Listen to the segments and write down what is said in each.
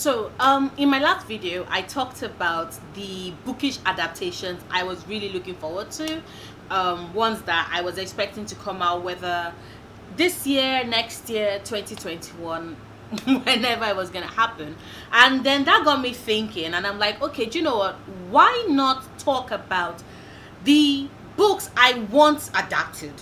So, in my last video, I talked about the bookish adaptations I was really looking forward to, ones that I was expecting to come out, whether this year, next year, 2021, whenever it was gonna happen. And then that got me thinking, and I'm like, okay, do you know what? Why not talk about the books I want adapted?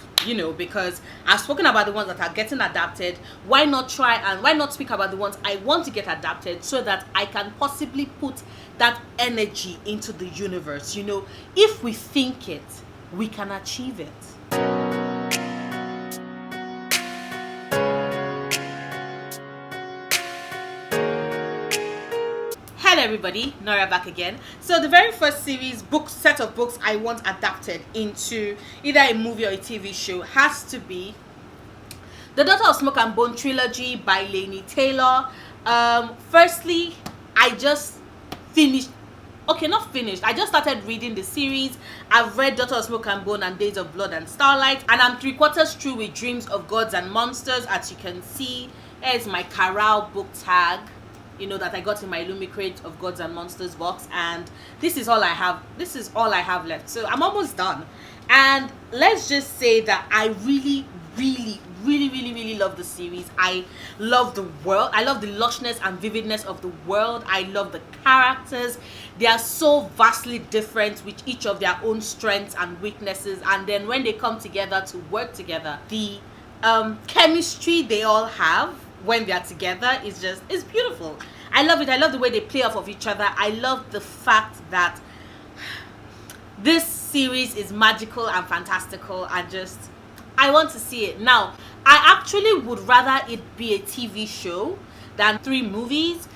Because I've spoken about the ones that are getting adapted. Why not speak about the ones I want to get adapted, so that I can possibly put that energy into the universe? If we think it, we can achieve it. Hello everybody, Nora back again. So the very first set of books I want adapted into either a movie or a TV show has to be The Daughter of Smoke and Bone Trilogy by Laini Taylor. Firstly, I just finished, I just started reading the series. I've read Daughter of Smoke and Bone and Days of Blood and Starlight, and I'm 3/4 through with Dreams of Gods and Monsters. As you can see, here's my Caral book tag, that I got in my Illumi Crate of Gods and Monsters box, and this is all I have left. So I'm almost done, and let's just say that I really love the series. I love the world. I love the lushness and vividness of the world. I love the characters. They are so vastly different, with each of their own strengths and weaknesses, and then when they come together to work together, the chemistry they all have when they are together it's beautiful. I love it. I love the way they play off of each other. I love the fact that this series is magical and fantastical, and I want to see it. Now, I actually would rather it be a TV show than 3 movies,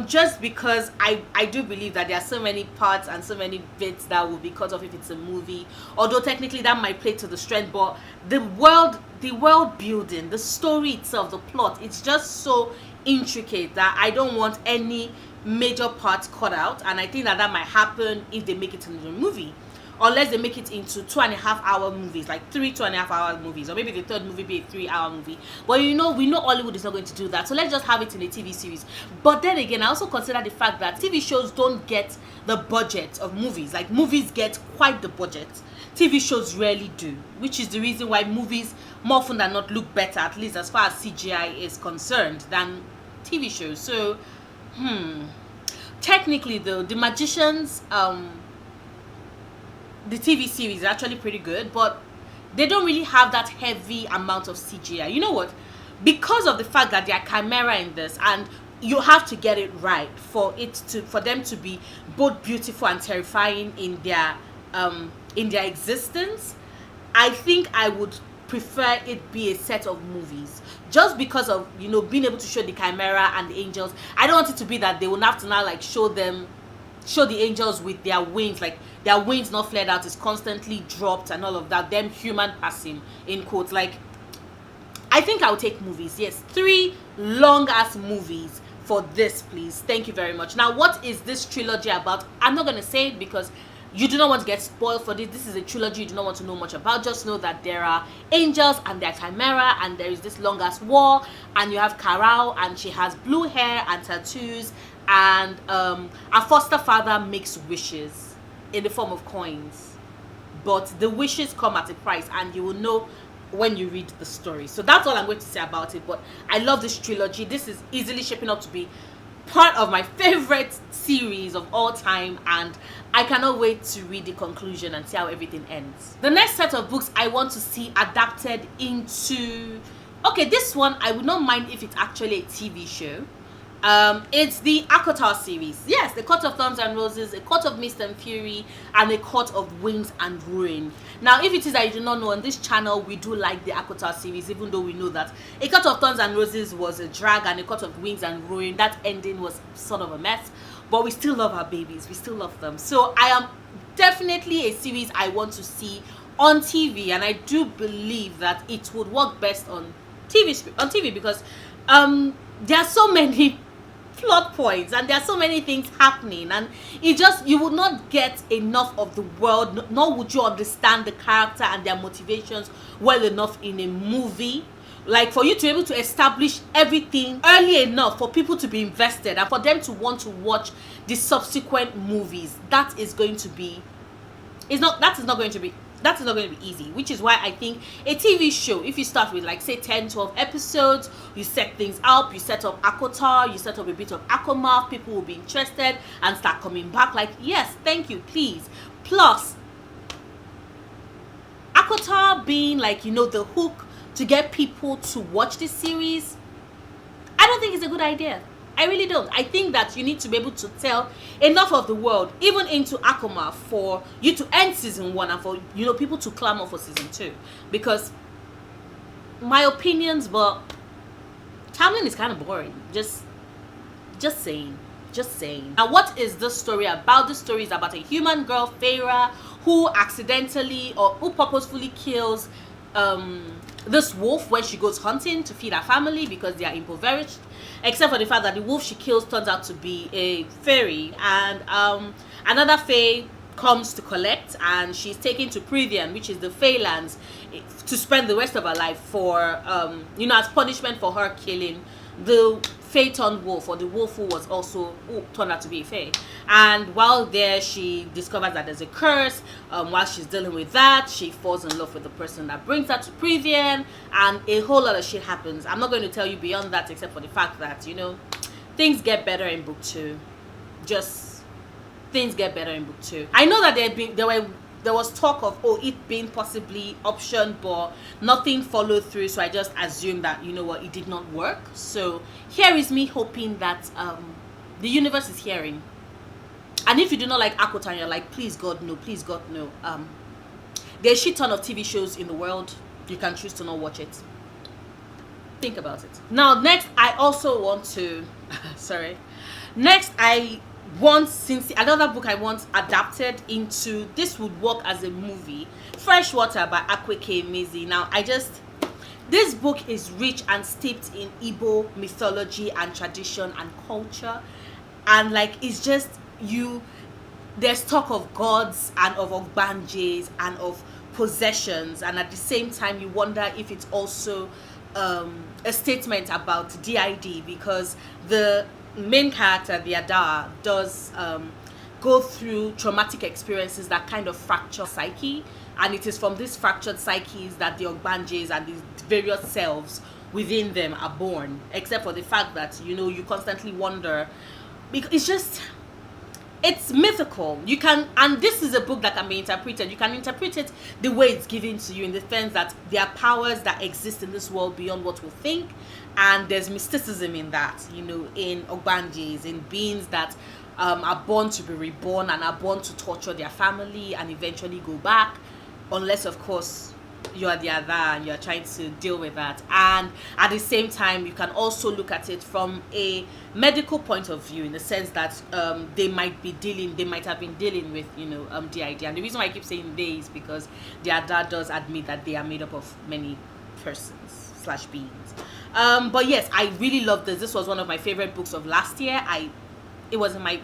just because I do believe that there are so many parts and so many bits that will be cut off if it's a movie, although technically that might play to the strength. But the world building, the story itself, the plot, it's just so intricate that I don't want any major parts cut out, and I think that might happen if they make it into a movie, unless they make it into 2.5-hour movies, like 3 2.5-hour movies, or maybe the third movie be a 3-hour movie. But we know Hollywood is not going to do that, so let's just have it in a TV series. But then again, I also consider the fact that TV shows don't get the budget of movies. Like, movies get quite the budget, TV shows rarely do, which is the reason why movies more often than not look better, at least as far as CGI is concerned, than TV shows. So technically though, The Magicians, the TV series is actually pretty good, but they don't really have that heavy amount of CGI. You know what? Because of the fact that they are chimera in this, and you have to get it right for them to be both beautiful and terrifying in their existence, I think I would prefer it be a set of movies, just because of being able to show the chimera and the angels. I don't want it to be that they will have to now like show the angels with their wings, like their wings not flared out, is constantly dropped and all of that, them human passing in quotes. Like, I think I'll take movies. Yes, 3 long ass movies for this, please. Thank you very much. Now, what is this trilogy about? I'm not going to say it because you do not want to get spoiled for this. This is a trilogy you do not want to know much about. Just know that there are angels and there are chimera, and there is this long ass war, and you have Caral, and she has blue hair and tattoos, and our foster father makes wishes in the form of coins, but the wishes come at a price, and you will know when you read the story. So that's all I'm going to say about it. But I love this trilogy. This is easily shaping up to be part of my favorite series of all time, and I cannot wait to read the conclusion and see how everything ends. The next set of books I want to see adapted into, this one I would not mind if it's actually a TV show. It's the ACOTAR series. Yes, The Court of Thorns and Roses, A Court of Mist and Fury, and A Court of Wings and Ruin. Now, if it is that you do not know, on this channel we do like the ACOTAR series, even though we know that A Court of Thorns and Roses was a drag, and A Court of Wings and Ruin, that ending was sort of a mess. But we still love our babies. We still love them. So I am definitely a series I want to see on TV, and I do believe that it would work best on TV because there are so many plot points, and there are so many things happening, and you would not get enough of the world, nor would you understand the character and their motivations well enough in a movie like for you to be able to establish everything early enough for people to be invested and for them to want to watch the subsequent movies. That is going to be that is not going to be easy, which is why I think a TV show, if you start with like say 10-12 episodes, you set things up, you set up Akotar, you set up a bit of Akomath, people will be interested and start coming back like, yes, thank you, please. Plus Akotar being like, you know, the hook to get people to watch this series, I don't think it's a good idea. I really don't. I think that you need to be able to tell enough of the world, even into Akuma, for you to end season 1 and for, you know, people to clamor for season 2. Because my opinions, but Tamlin is kind of boring. Just saying. Now, what is this story about? This story is about a human girl, Feyre, who accidentally or who purposefully kills this wolf when she goes hunting to feed her family because they are impoverished, except for the fact that the wolf she kills turns out to be a fairy, and another fae comes to collect, and she's taken to Prithian, which is the Feylands, to spend the rest of her life for you know, as punishment for her killing the Phaeton wolf, or the wolf who turned out to be a fae. And while there, she discovers that there's a curse. While she's dealing with that, she falls in love with the person that brings her to Prithian, and a whole lot of shit happens. I'm not going to tell you beyond that, except for the fact that, you know, things get better in book 2. Just things get better in book 2. I know that there was talk of it being possibly optioned, but nothing followed through, so I just assumed that, you know what, it did not work. So here is me hoping that the universe is hearing. And if you do not like Akotar, you're like, please God no, please God no, there's a shit ton of TV shows in the world. You can choose to not watch it. Think about it. Now next, I also want to since another book I want adapted into, this would work as a movie, Freshwater by Akweke Emezi. Now this book is rich and steeped in Igbo mythology and tradition and culture, and like, it's just, there's talk of gods and of ogbanjes and of possessions, and at the same time you wonder if it's also a statement about DID, because the main character, the Ada, does go through traumatic experiences that kind of fracture psyche, and it is from these fractured psyches that the ogbanjes and the various selves within them are born, except for the fact that, you know, you constantly wonder, because it's mythical. You can, and this is a book that can be interpreted. You can interpret it the way it's given to you, in the sense that there are powers that exist in this world beyond what we think, and there's mysticism in that, you know, in ogbanjes, in beings that are born to be reborn and are born to torture their family and eventually go back, unless of course you are the other and you're trying to deal with that. And at the same time, you can also look at it from a medical point of view, in the sense that they might have been dealing with, you know, DID. And the reason why I keep saying they is because their dad does admit that they are made up of many persons / beings. But yes, I really love this. This was one of my favorite books of last year. It was in my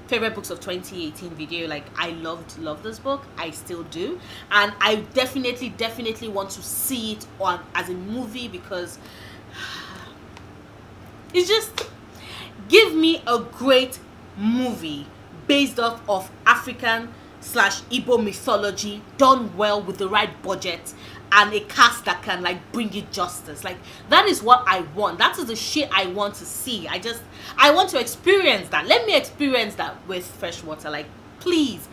favorite books of 2018 video. Like, I loved this book. I still do, and I definitely want to see it on as a movie, because it's just, give me a great movie based off of African / Igbo mythology, done well with the right budget and a cast that can like bring it justice. Like, that is what I want. That is the shit I want to see. I want to experience that. Let me experience that with Freshwater. Like, please.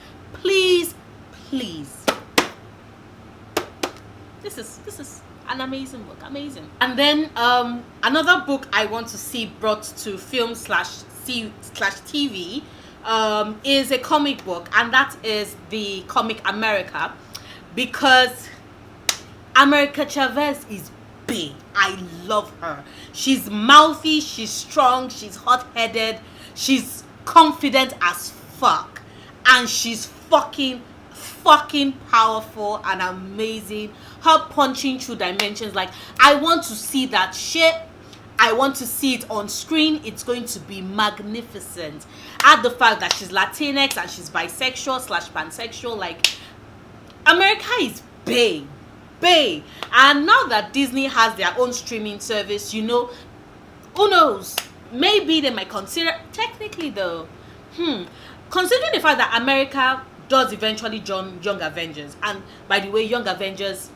This is an amazing book. Amazing. And then another book I want to see brought to film / TV is a comic book, and that is the comic America, because America Chavez is big. I love her. She's mouthy, she's strong, she's hot-headed, she's confident as fuck, and she's fucking powerful and amazing. Her punching through dimensions, like, I want to see that shit. I want to see it on screen. It's going to be magnificent. Add the fact that she's Latinx and she's bisexual / pansexual. Like, America is big. Bay. And now that Disney has their own streaming service, you know, who knows, maybe they might consider, technically though, considering the fact that America does eventually join Young Avengers, and by the way, Young Avengers,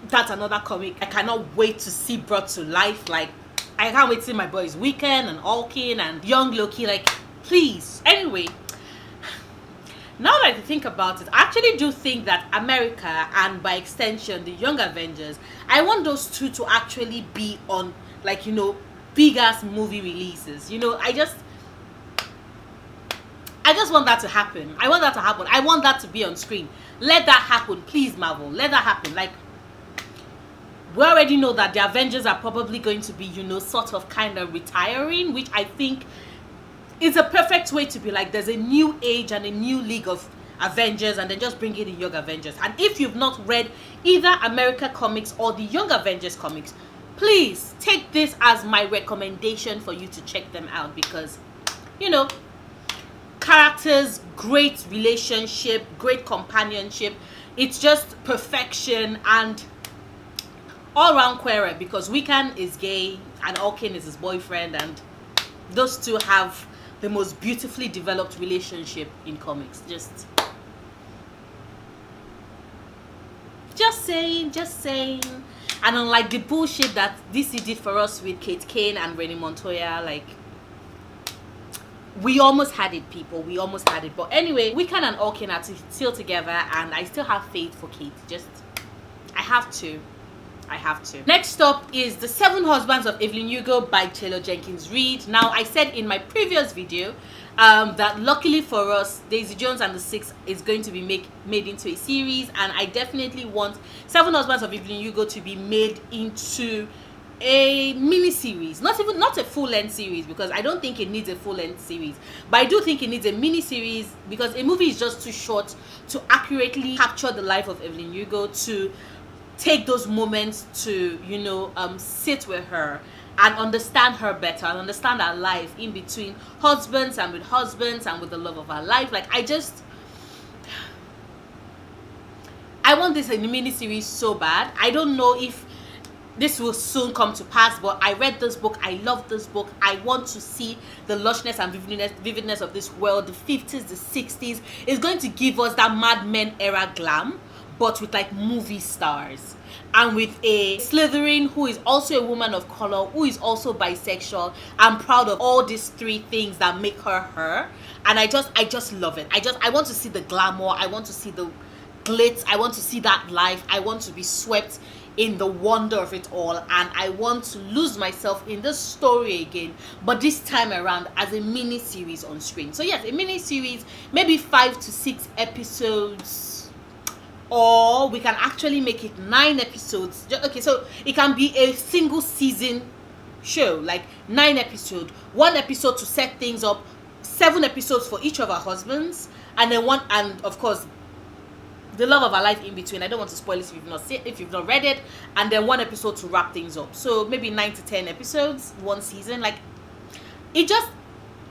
that's another comic I cannot wait to see brought to life. Like, I can't wait to see my boys Weekend and Alkin and Young Loki, like, please. Anyway, now that I think about it, I actually do think that America, and by extension the Young Avengers, I want those two to actually be on, like, you know, big ass movie releases. You know, I just want that to happen. I want that to happen. I want that to be on screen. Let that happen, please, Marvel. Let that happen. Like, we already know that the Avengers are probably going to be, you know, sort of kind of retiring, which I think is a perfect way to be like, there's a new age and a new league of Avengers, and then just bring in the Young Avengers. And if you've not read either America comics or the Young Avengers comics, please take this as my recommendation for you to check them out, because, you know, characters, great relationship, great companionship, it's just perfection, and all around queer, because Wiccan is gay and Alkin is his boyfriend, and those two have the most beautifully developed relationship in comics. Just saying. And unlike the bullshit that DC did for us with Kate Kane and Renee Montoya, like, we almost had it, people. We almost had it. But anyway, Wiccan and Alkin are still together, and I still have faith for Kate. I have to. Next up is The Seven Husbands of Evelyn Hugo by Taylor Jenkins Reid. Now, I said in my previous video that luckily for us, Daisy Jones and the Six is going to be made into a series, and I definitely want Seven Husbands of Evelyn Hugo to be made into a mini series, not a full-length series, because I don't think it needs a full-length series, but I do think it needs a mini series, because a movie is just too short to accurately capture the life of Evelyn Hugo, to take those moments to, you know, sit with her and understand her better, and understand her life in between husbands and with the love of her life. Like, I want this in a mini series so bad. I don't know if this will soon come to pass, but I read this book, I love this book. I want to see the lushness and vividness of this world, the 50s, the 60s. It's going to give us that Mad Men era glam, but with like movie stars, and with a Slytherin who is also a woman of color, who is also bisexual. I'm proud of all these three things that make her her, and I just love it. I want to see the glamour, I want to see the glitz, I want to see that life, I want to be swept in the wonder of it all, and I want to lose myself in this story again, but this time around as a mini series on screen. So yes, a mini series, maybe 5 to 6 episodes, or we can actually make it 9 episodes. Okay, so it can be a single season show, like 9 episodes, 1 episode to set things up, 7 episodes for each of our husbands, and then one, and of course the love of our life in between. I don't want to spoil it if you've not read it, and then 1 episode to wrap things up. So maybe 9 to 10 episodes, 1 season. Like, it just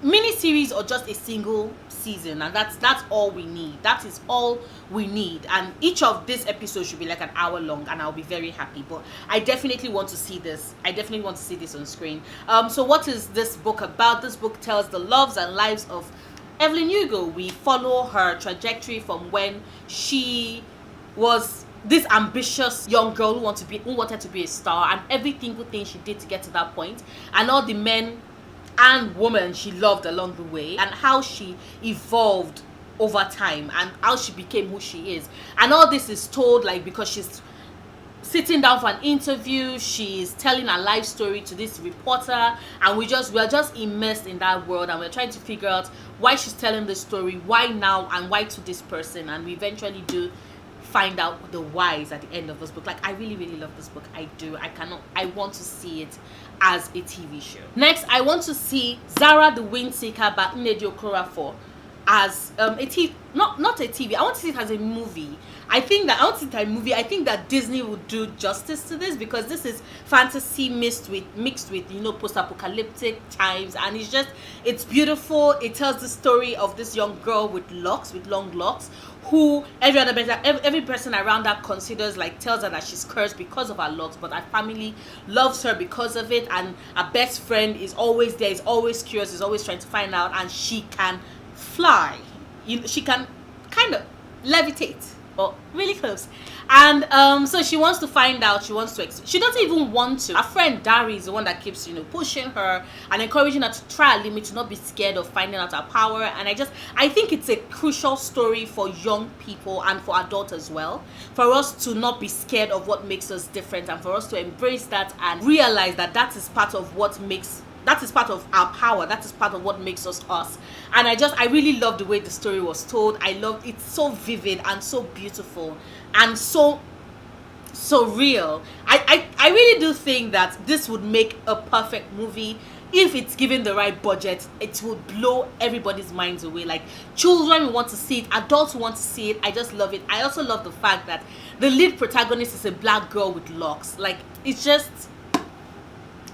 mini series or just a single season, and that's all we need. That is all we need, and each of these episodes should be like an hour long, and I'll be very happy. But I definitely want to see this. I definitely want to see this on screen. So what is this book about? This book tells the loves and lives of Evelyn Hugo. We follow her trajectory from when she was this ambitious young girl who wanted to be a star, and every single thing she did to get to that point, and all the men and women she loved along the way, and how she evolved over time, and how she became who she is. And all this is told, like, because she's sitting down for an interview, she's telling her life story to this reporter, and we're just immersed in that world, and we're trying to figure out why she's telling this story, why now, and why to this person. And we eventually do find out the whys at the end of this book. Like, I really love this book. I want to see it as a TV show. Next, I want to see Zahra the Windseeker by Nnedi Okorafor. as a TV, not a TV. I want to see it as a movie. I think that Disney would do justice to this, because this is fantasy mixed with post-apocalyptic times, and it's beautiful. It tells the story of this young girl with long locks, who every person around her tells her that she's cursed because of her locks, but her family loves her because of it, and her best friend is always there, is always curious, is always trying to find out, and she can fly. She can kind of levitate, but really close. And so she wants to find out. She doesn't even want to. Her friend Dari is the one that keeps pushing her and encouraging her to try a limit, to not be scared of finding out her power. And I think it's a crucial story for young people and for adults as well, for us to not be scared of what makes us different, and for us to embrace that and realize that is part of our power. That is part of what makes us us. And I really love the way the story was told. It's so vivid and so beautiful and so real. I really do think that this would make a perfect movie if it's given the right budget. It would blow everybody's minds away. Like, children will want to see it, adults will want to see it. I just love it. I also love the fact that the lead protagonist is a black girl with locks. Like, it's just,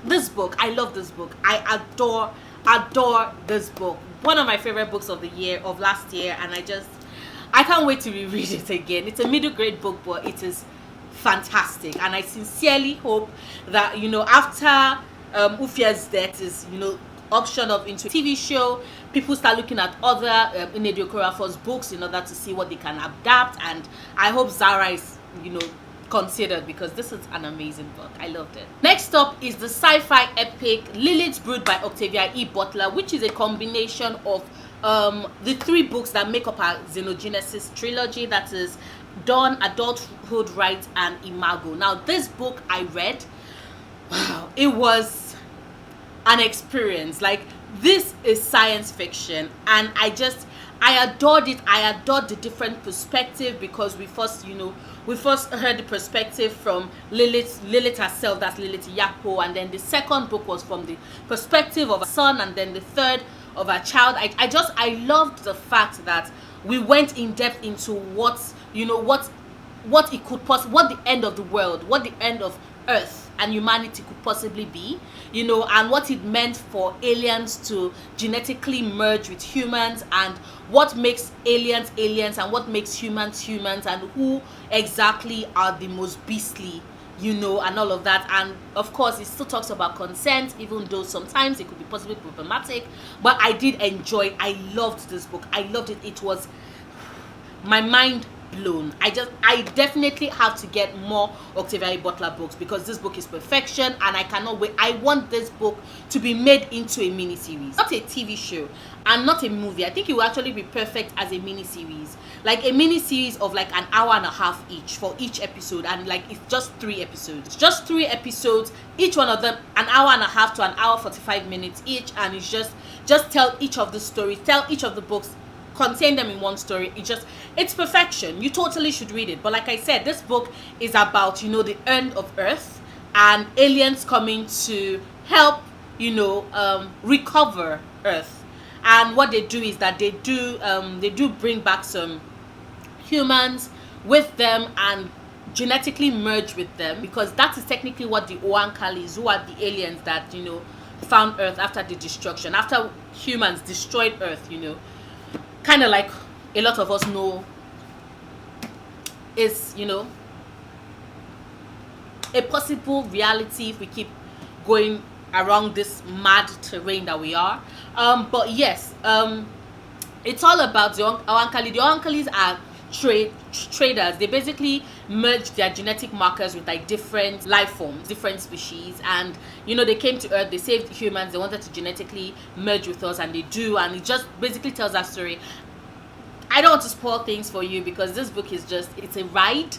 this book, I love this book. I adore this book. One of my favorite books of last year, and I can't wait to reread it again. It's a middle grade book, but it is fantastic, and I sincerely hope that after Ufia's death is option of into a TV show, people start looking at other Nnedi Okorafor's books in order to see what they can adapt, and I hope Zahra is considered, because this is an amazing book. I loved it. Next up is the sci-fi epic Lilith Brood by Octavia E. Butler, which is a combination of the 3 books that make up our Xenogenesis trilogy, that is Dawn, Adulthood Rights, and Imago. Now, this book I read, wow, it was an experience. Like, this is science fiction, and I adored it. I adored the different perspective, because we first heard the perspective from Lilith herself, that's Lilith Yapo, and then the second book was from the perspective of a son, and then the third of a child. I loved the fact that we went in depth into what the end of the world, what the end of Earth and humanity could possibly be, and what it meant for aliens to genetically merge with humans, and what makes aliens and what makes humans, and who exactly are the most beastly, and all of that. And of course, it still talks about consent, even though sometimes it could be possibly problematic. But I did enjoy it. I loved this book. I loved it. It was my mind blown. I definitely have to get more Octavia E. Butler books, because this book is perfection, and I cannot wait. I want this book to be made into a mini series, not a TV show and not a movie. I think it will actually be perfect as a mini series, like a mini series of like an hour and a half each for each episode, and like it's just 3 episodes, each one of them an hour and a half to an hour 45 minutes each, and it's just tell each of the stories, tell each of the books, contain them in one story. It's perfection. You totally should read it. But like I said, this book is about the end of Earth and aliens coming to help recover Earth. And what they do is that they do bring back some humans with them and genetically merge with them, because that is technically what the Oankalis, who are the aliens that found Earth after the destruction, after humans destroyed Earth, kind of like a lot of us know, is a possible reality if we keep going around this mad terrain that we are. But yes, it's all about the Oankali. The Oankalis are traders. They basically merge their genetic markers with like different life forms, different species, and they came to Earth, they saved humans, they wanted to genetically merge with us, and they do, and it just basically tells that story. I don't want to spoil things for you, because this book is it's a ride,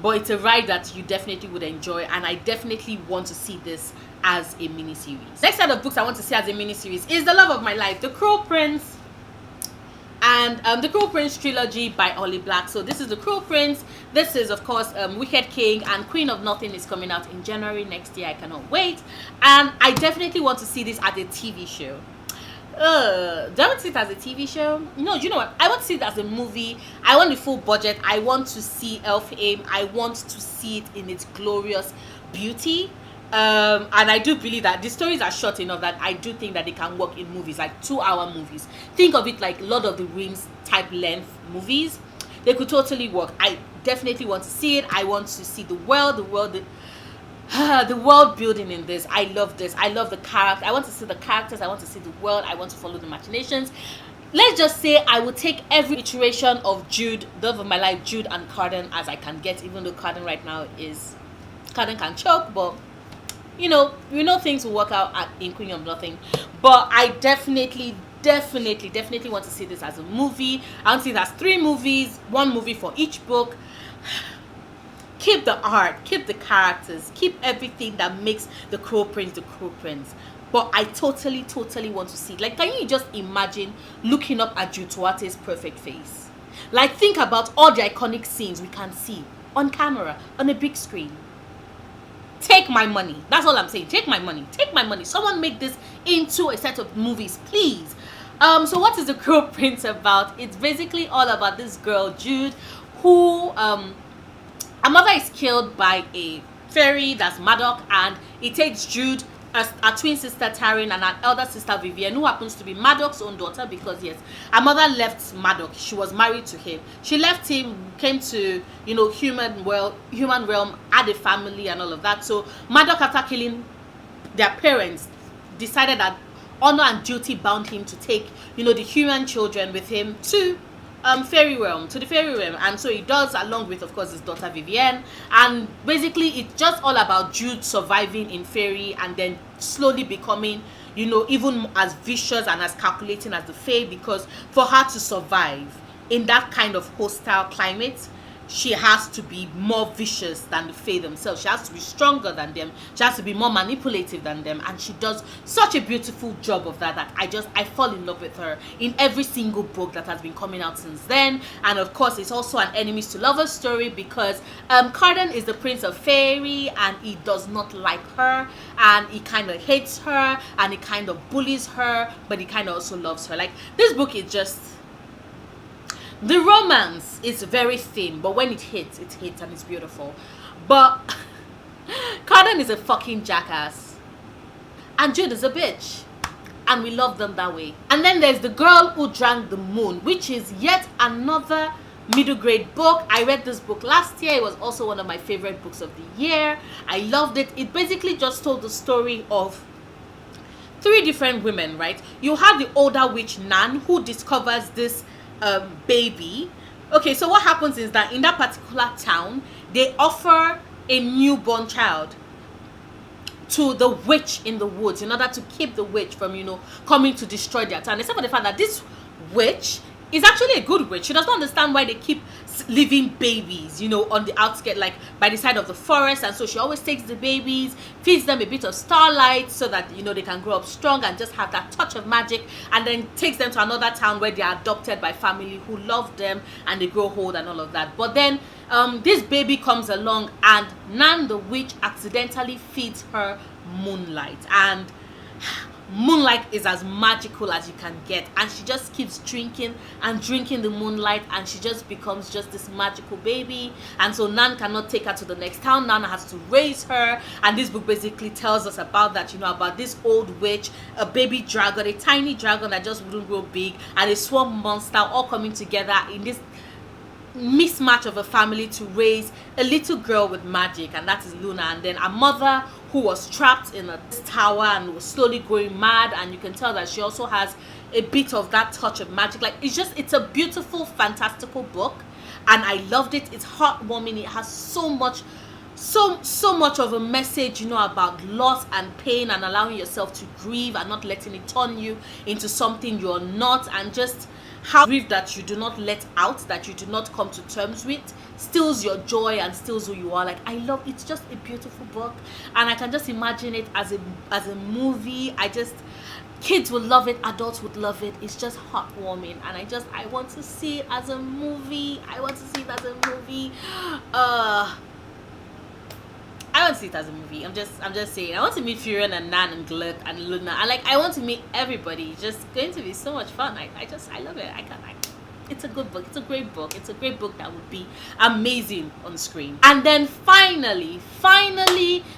but it's a ride that you definitely would enjoy, and I definitely want to see this as a mini series. Next set of books I want to see as a mini series is The Love of My Life, The Cruel Prince, and The Cruel Prince Trilogy by Holly Black. So this is The Cruel Prince. This is of course Wicked King, and Queen of Nothing is coming out in January next year. I cannot wait, and I definitely want to see this as a TV show. Do I want to see it as a TV show? No, you know what? I want to see it as a movie. I want the full budget. I want to see Elf Aim. I want to see it in its glorious beauty. And I do believe that the stories are short enough that I do think that they can work in movies, like 2-hour movies. Think of it like Lord of the Rings type length movies. They could totally work. I definitely want to see it. I want to see the world, the world building in this. I love this. I love the character. I want to see the characters. I want to see the world. I want to follow the machinations. Let's just say I will take every iteration of Jude, the love of my life, Jude and Carden, as I can get, even though Carden right now is, Carden can choke, but you know things will work out in Queen of Nothing. But I definitely want to see this as a movie. I want to see it as 3 movies, 1 movie for each book. Keep the art, keep the characters, keep everything that makes the Crow Prince the Crow Prince. But I totally want to see it. Like, can you just imagine looking up at Jutuate's perfect face? Like, think about all the iconic scenes we can see on camera, on a big screen. Take my money. That's all I'm saying. Take my money. Take my money. Someone make this into a set of movies, please. So what is the Crow Prince about? It's basically all about this girl, Jude, who her mother is killed by a fairy, that's Maddox, and it takes Jude, a twin sister Taryn, and an elder sister Vivienne, who happens to be Maddox's own daughter, because yes, her mother left Maddox. She was married to him. She left him, came to human realm, had a family and all of that. So Maddox, after killing their parents, decided that honor and duty bound him to take the human children with him to the fairy realm, and so he does, along with of course his daughter Vivienne. And basically it's just all about Jude surviving in fairy and then slowly becoming even as vicious and as calculating as the fae, because for her to survive in that kind of hostile climate, she has to be more vicious than the fae themselves. She has to be stronger than them. She has to be more manipulative than them, and she does such a beautiful job of that I fall in love with her in every single book that has been coming out since then. And of course it's also an enemies to lovers story, because Carden is the prince of fairy and he does not like her, and he kind of hates her, and he kind of bullies her, but he kind of also loves her. Like, this book is just, the romance is very thin, but when it hits and it's beautiful. But Carden is a fucking jackass and Jude is a bitch, and we love them that way. And then there's The Girl Who Drank the Moon, which is yet another middle grade book. I read this book last year. It was also one of my favorite books of the year. I loved it. It basically just told the story of 3 different women, right? You have the older witch Nan, who discovers this baby. Okay, so what happens is that in that particular town, they offer a newborn child to the witch in the woods in order to keep the witch from coming to destroy their town, except for the fact that this witch is actually a good witch. She doesn't understand why they keep leaving babies on the outskirts, like by the side of the forest. And so she always takes the babies, feeds them a bit of starlight so that they can grow up strong and just have that touch of magic, and then takes them to another town where they are adopted by family who love them and they grow old and all of that. But then this baby comes along, and Nan the witch accidentally feeds her moonlight, and moonlight is as magical as you can get, and she just keeps drinking and drinking the moonlight, and she just becomes just this magical baby. And so Nan cannot take her to the next town. Nan has to raise her, and this book basically tells us about that, about this old witch, a baby dragon, a tiny dragon that just wouldn't grow big, and a swarm monster all coming together in this mismatch of a family to raise a little girl with magic, and that is Luna. And then a mother who was trapped in a tower and was slowly going mad, and you can tell that she also has a bit of that touch of magic. Like, it's a beautiful, fantastical book, and I loved it. It's heartwarming. It has so much of a message about loss and pain, and allowing yourself to grieve and not letting it turn you into something you're not, and just how grief that you do not let out, that you do not come to terms with, steals your joy and steals who you are. Like, it's just a beautiful book, and I can just imagine it as a movie. Kids will love it, adults would love it. It's just heartwarming, and I want to see it as a movie. I want want to see it as a movie. I'm just saying. I want to meet Furion and Nan and Glut and Luna. I want to meet everybody. It's just going to be so much fun. I love it. It's a good book. It's a great book. It's a great book that would be amazing on screen. And then finally,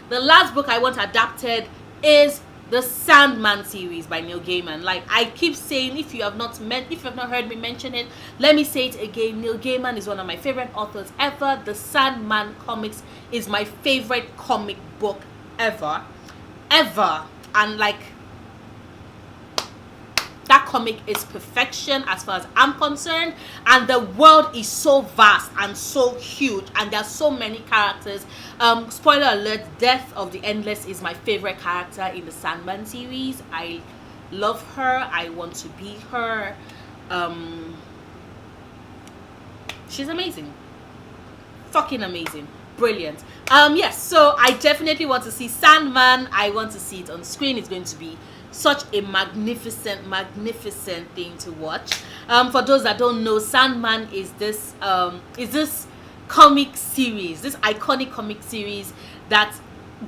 the last book I want adapted is the Sandman series by Neil Gaiman. Like I keep saying, if you have not heard me mention it, let me say it again. Neil Gaiman is one of my favorite authors ever. The Sandman comics is my favorite comic book ever. And like, that comic is perfection as far as I'm concerned, and the world is so vast and so huge, and there are so many characters. Spoiler alert, Death of the Endless is my favorite character in the Sandman series. I love her. I want to be her. She's amazing. Fucking amazing. Brilliant. Yes, so I definitely want to see Sandman. I want to see it on screen. It's going to be such a magnificent thing to watch. For those that don't know, Sandman is this comic series, this iconic comic series that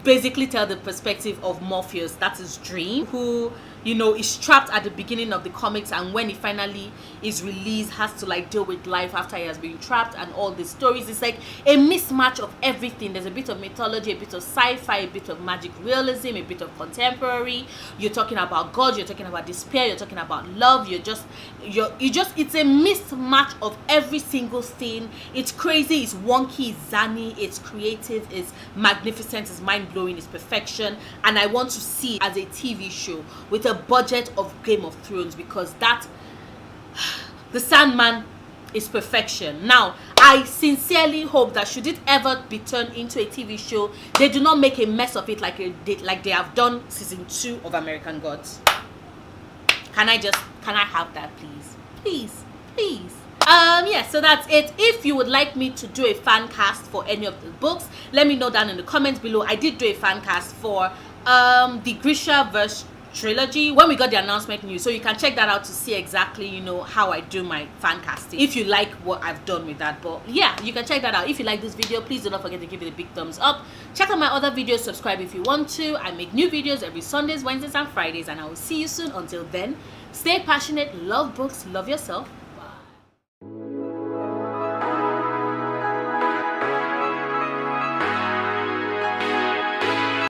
basically tell the perspective of Morpheus, that is Dream, who, you know, is trapped at the beginning of the comics, and when he finally is released, has to like deal with life after he has been trapped and all the stories. It's like a mismatch of everything. There's a bit of mythology, a bit of sci-fi, a bit of magic realism, a bit of contemporary. You're talking about God, you're talking about despair, you're talking about love. It's a mismatch of every single thing. It's crazy, it's wonky, it's zany, it's creative, it's magnificent, it's mind-blowing, it's perfection. And I want to see it as a TV show with a budget of Game of Thrones, because the Sandman is perfection. Now, I sincerely hope that should it ever be turned into a TV show, they do not make a mess of it like they have done season 2 of American Gods. Can I have that, please? Yeah, so that's it. If you would like me to do a fan cast for any of the books, let me know down in the comments below. I did do a fan cast for the Grisha verse Trilogy when we got the announcement news, so you can check that out to see exactly, you know, how I do my fan casting, if you like what I've done with that. But yeah, you can check that out. If you like this video, please do not forget to give it a big thumbs up. Check out my other videos, subscribe if you want to. I make new videos every Sundays, Wednesdays and Fridays, and I will see you soon. Until then, stay passionate, love books, love yourself,